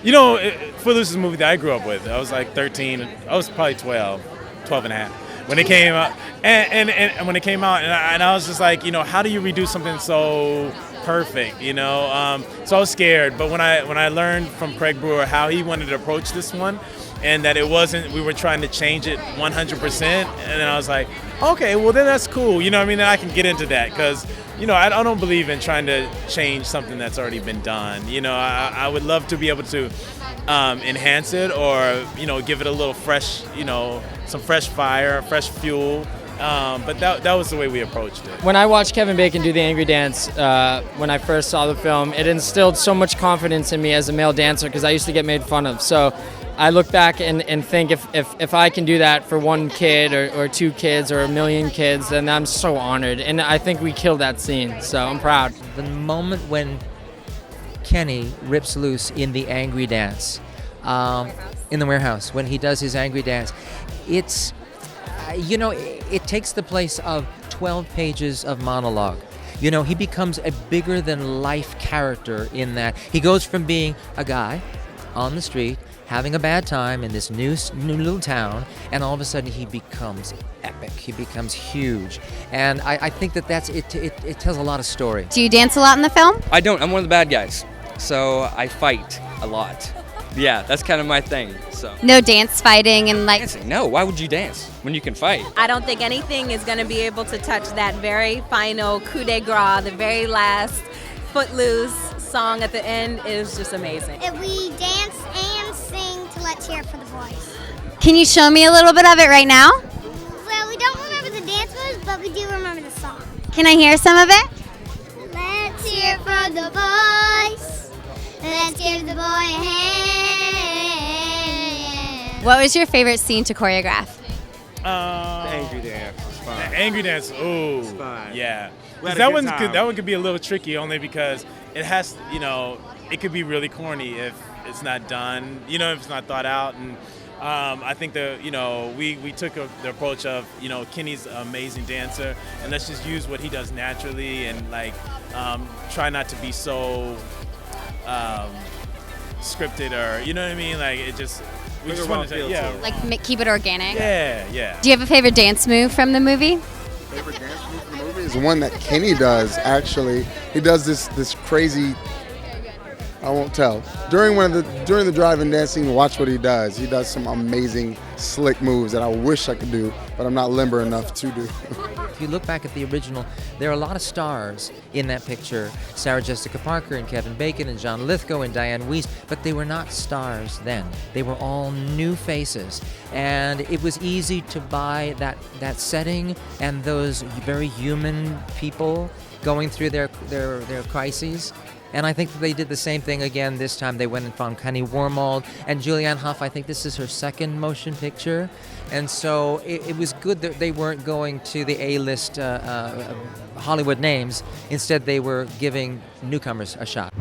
Footloose is a movie that I grew up with. I was like 13. I was probably 12 and a half when it came out. And when it came out, and I was just like, how do you redo something so perfect, So I was scared. But when I learned from Craig Brewer how he wanted to approach this one, and that we were trying to change it 100%, and then I was like, okay, well then that's cool. Then I can get into that because, I don't believe in trying to change something that's already been done. I would love to be able to enhance it or, give it a little fresh, some fresh fire, fresh fuel. But that was the way we approached it. When I watched Kevin Bacon do the Angry Dance, when I first saw the film, it instilled so much confidence in me as a male dancer because I used to get made fun of. So I look back and think if I can do that for one kid or two kids or a million kids, then I'm so honored. And I think we killed that scene, so I'm proud. The moment when Kenny rips loose in the Angry Dance, in the warehouse, when he does his Angry Dance, it's, it takes the place of 12 pages of monologue. He becomes a bigger than life character in that he goes from being a guy on the street having a bad time in this new little town, and all of a sudden he becomes epic. He becomes huge, and I think that's it. It tells a lot of story. Do you dance a lot in the film? I don't. I'm one of the bad guys, so I fight a lot. Yeah, that's kind of my thing. So no dance fighting and like dancing. No, why would you dance when you can fight? I don't think anything is going to be able to touch that very final coup de grace, the very last Footloose song at the end is just amazing. If we dance and sing to Let's Hear It for the Boys. Can you show me a little bit of it right now? Well, we don't remember the dance moves, but we do remember the song. Can I hear some of it? Let's hear it for the boys. Let's give the boy a hand. What was your favorite scene to choreograph? The Angry Dance was fun. The Angry Dance, ooh, It's fun. yeah. We had a That good one time. that one could be a little tricky only because it has, it could be really corny if it's not done, if it's not thought out. And I think we took the approach of, Kenny's an amazing dancer, and let's just use what he does naturally and try not to be so scripted or, you know what I mean? Like it just. We just wanted to, Keep it organic. Yeah. Do you have a favorite dance move from the movie? Favorite dance move from the movie is one that Kenny does. Actually, he does this crazy. I won't tell. During the drive-in dancing, watch what he does. He does some amazing slick moves that I wish I could do, but I'm not limber enough to do. If you look back at the original, there are a lot of stars in that picture. Sarah Jessica Parker and Kevin Bacon and John Lithgow and Diane Weiss, but they were not stars then. They were all new faces. And it was easy to buy that setting and those very human people going through their crises. And I think that they did the same thing again this time. They went and found Connie Wormald and Julianne Hough. I think this is her second motion picture. And so it was good that they weren't going to the A-list Hollywood names. Instead, they were giving newcomers a shot.